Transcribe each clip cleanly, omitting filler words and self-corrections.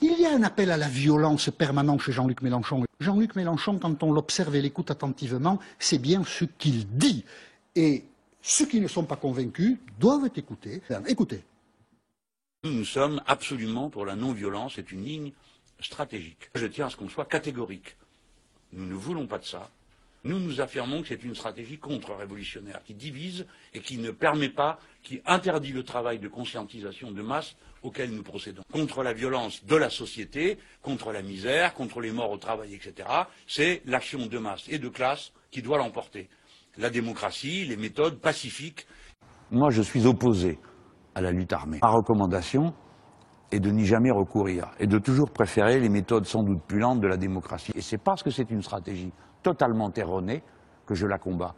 Il y a un appel à la violence permanent chez Jean-Luc Mélenchon. Jean-Luc Mélenchon, quand on l'observe et l'écoute attentivement, c'est bien ce qu'il dit. Et ceux qui ne sont pas convaincus doivent être écoutés. Écoutez. Nous sommes absolument pour la non-violence, c'est une ligne stratégique. Je tiens à ce qu'on soit catégorique. Nous ne voulons pas de ça. Nous nous affirmons que c'est une stratégie contre-révolutionnaire qui divise et qui ne permet pas, qui interdit le travail de conscientisation de masse auquel nous procédons. Contre la violence de la société, contre la misère, contre les morts au travail, etc. C'est l'action de masse et de classe qui doit l'emporter. La démocratie, les méthodes pacifiques. Moi, je suis opposé à la lutte armée. Ma recommandation est de n'y jamais recourir et de toujours préférer les méthodes sans doute plus lentes de la démocratie. Et c'est parce que c'est une stratégie totalement erronée que je la combats.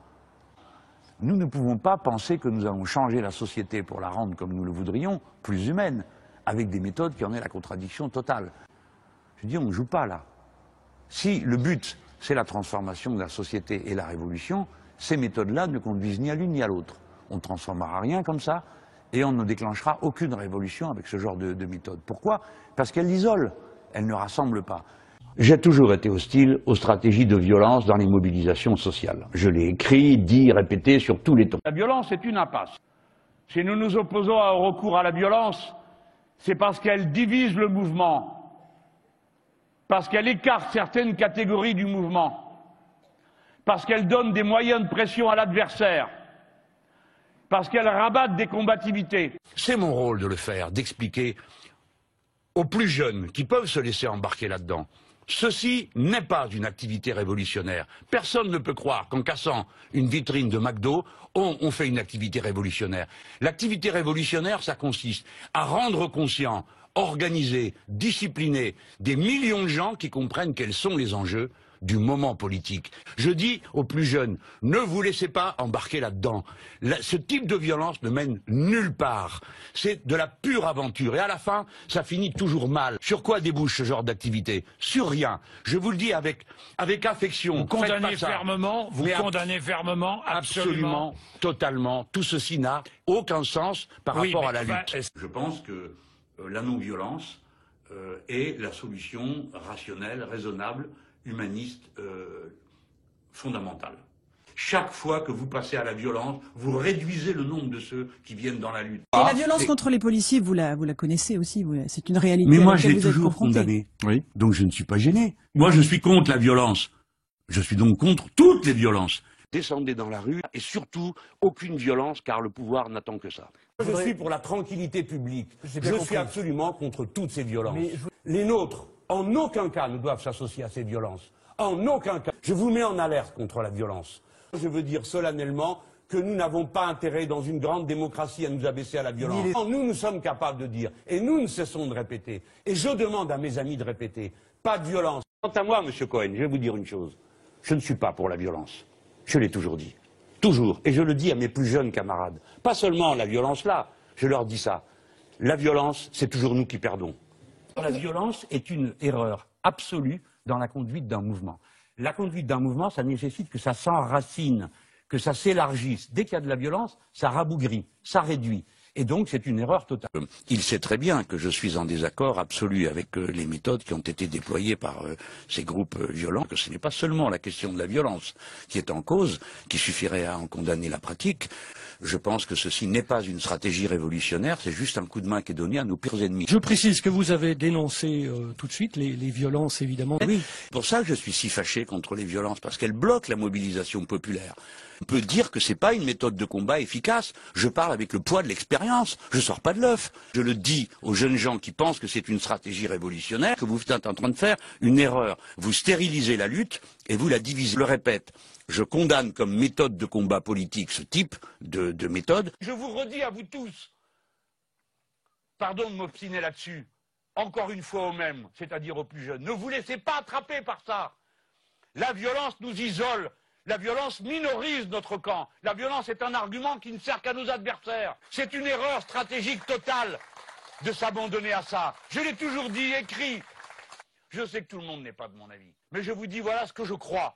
Nous ne pouvons pas penser que nous allons changer la société pour la rendre comme nous le voudrions, plus humaine, avec des méthodes qui en est la contradiction totale. Je dis, on ne joue pas là. Si le but, c'est la transformation de la société et la révolution, ces méthodes-là ne conduisent ni à l'une ni à l'autre. On ne transformera rien comme ça, et on ne déclenchera aucune révolution avec ce genre de méthode. Pourquoi? Parce qu'elle isole, elle ne rassemble pas. J'ai toujours été hostile aux stratégies de violence dans les mobilisations sociales. Je l'ai écrit, dit, répété sur tous les tons. La violence est une impasse. Si nous nous opposons au recours à la violence, c'est parce qu'elle divise le mouvement, parce qu'elle écarte certaines catégories du mouvement, parce qu'elle donne des moyens de pression à l'adversaire, parce qu'elle rabatte des combativités. C'est mon rôle de le faire, d'expliquer aux plus jeunes qui peuvent se laisser embarquer là-dedans. Ceci n'est pas une activité révolutionnaire. Personne ne peut croire qu'en cassant une vitrine de McDo, on fait une activité révolutionnaire. L'activité révolutionnaire, ça consiste à rendre conscient, organiser, discipliner des millions de gens qui comprennent quels sont les enjeux du moment politique. Je dis aux plus jeunes, ne vous laissez pas embarquer là-dedans. Ce type de violence ne mène nulle part. C'est de la pure aventure. Et à la fin, ça finit toujours mal. Sur quoi débouche ce genre d'activité? Sur rien. Je vous le dis avec affection. Vous condamnez fermement, absolument, totalement. Tout ceci n'a aucun sens par rapport à la lutte. Je pense que la non-violence est la solution rationnelle, raisonnable, humaniste fondamentale. Chaque fois que vous passez à la violence, vous réduisez le nombre de ceux qui viennent dans la lutte. Et la violence contre les policiers, vous la connaissez aussi, c'est une réalité. Mais moi, à laquelle j'ai vous êtes toujours confronté. condamné. Oui. Donc je ne suis pas gêné. Moi, je suis contre la violence. Je suis donc contre toutes les violences. Descendez dans la rue et surtout aucune violence car le pouvoir n'attend que ça. Je suis pour la tranquillité publique. Je suis absolument contre toutes ces violences. Les nôtres, en aucun cas, ne doivent s'associer à ces violences. En aucun cas. Je vous mets en alerte contre la violence. Je veux dire solennellement que nous n'avons pas intérêt dans une grande démocratie à nous abaisser à la violence. Nous sommes capables de dire, et nous ne cessons de répéter, et je demande à mes amis de répéter, pas de violence. Quant à moi, Monsieur Cohen, je vais vous dire une chose. Je ne suis pas pour la violence. Je l'ai toujours dit. Toujours. Et je le dis à mes plus jeunes camarades. Pas seulement la violence là, je leur dis ça. La violence, c'est toujours nous qui perdons. La violence est une erreur absolue dans la conduite d'un mouvement. La conduite d'un mouvement, ça nécessite que ça s'enracine, que ça s'élargisse. Dès qu'il y a de la violence, ça rabougrit, ça réduit. Et donc, c'est une erreur totale. Il sait très bien que je suis en désaccord absolu avec les méthodes qui ont été déployées par ces groupes violents, que ce n'est pas seulement la question de la violence qui est en cause, qui suffirait à en condamner la pratique. Je pense que ceci n'est pas une stratégie révolutionnaire, c'est juste un coup de main qui est donné à nos pires ennemis. Je précise que vous avez dénoncé tout de suite les violences, évidemment. Oui, c'est pour ça que je suis si fâché contre les violences, parce qu'elles bloquent la mobilisation populaire. On peut dire que c'est pas une méthode de combat efficace. Je parle avec le poids de l'expérience. Je sors pas de l'œuf. Je le dis aux jeunes gens qui pensent que c'est une stratégie révolutionnaire, que vous êtes en train de faire une erreur. Vous stérilisez la lutte et vous la divisez. Je le répète, je condamne comme méthode de combat politique ce type de méthode. Je vous redis à vous tous, pardon de m'obstiner là-dessus, encore une fois aux mêmes, c'est-à-dire aux plus jeunes, ne vous laissez pas attraper par ça. La violence nous isole. La violence minorise notre camp. La violence est un argument qui ne sert qu'à nos adversaires. C'est une erreur stratégique totale de s'abandonner à ça. Je l'ai toujours dit, écrit. Je sais que tout le monde n'est pas de mon avis. Mais je vous dis, voilà ce que je crois.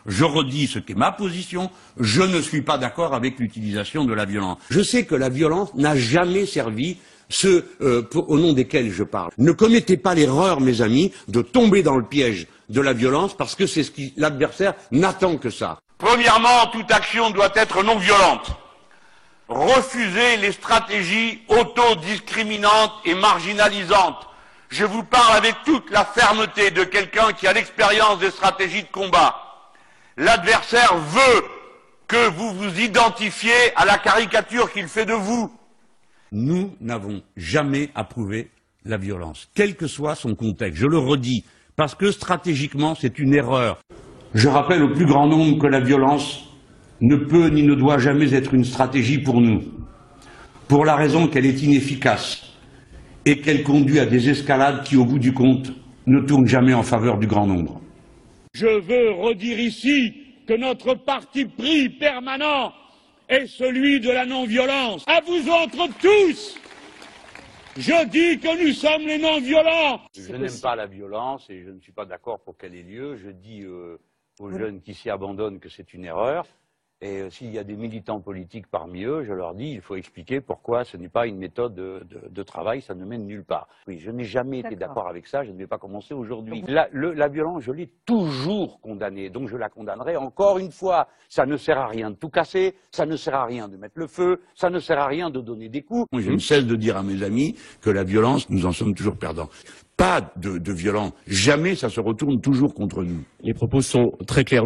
Je redis ce qu'est ma position. Je ne suis pas d'accord avec l'utilisation de la violence. Je sais que la violence n'a jamais servi ceux au nom desquels je parle. Ne commettez pas l'erreur, mes amis, de tomber dans le piège de la violence, parce que c'est ce que l'adversaire n'attend que ça. Premièrement, toute action doit être non violente. Refusez les stratégies autodiscriminantes et marginalisantes. Je vous parle avec toute la fermeté de quelqu'un qui a l'expérience des stratégies de combat. L'adversaire veut que vous vous identifiez à la caricature qu'il fait de vous. Nous n'avons jamais approuvé la violence, quel que soit son contexte. Je le redis, parce que stratégiquement, c'est une erreur. Je rappelle au plus grand nombre que la violence ne peut ni ne doit jamais être une stratégie pour nous, pour la raison qu'elle est inefficace et qu'elle conduit à des escalades qui, au bout du compte, ne tournent jamais en faveur du grand nombre. Je veux redire ici que notre parti pris permanent est celui de la non-violence. À vous autres tous, je dis que nous sommes les non-violents. Je n'aime pas la violence et je ne suis pas d'accord pour qu'elle ait lieu. Je dis aux jeunes qui s'y abandonnent que c'est une erreur. Et s'il y a des militants politiques parmi eux, je leur dis il faut expliquer pourquoi ce n'est pas une méthode de travail, ça ne mène nulle part. Oui, je n'ai jamais été d'accord avec ça, je ne vais pas commencer aujourd'hui. La violence, je l'ai toujours condamnée, donc je la condamnerai encore une fois. Ça ne sert à rien de tout casser, ça ne sert à rien de mettre le feu, ça ne sert à rien de donner des coups. Je ne cesse de dire à mes amis que la violence, nous en sommes toujours perdants. Pas de violence, jamais ça se retourne toujours contre nous. Les propos sont très clairs.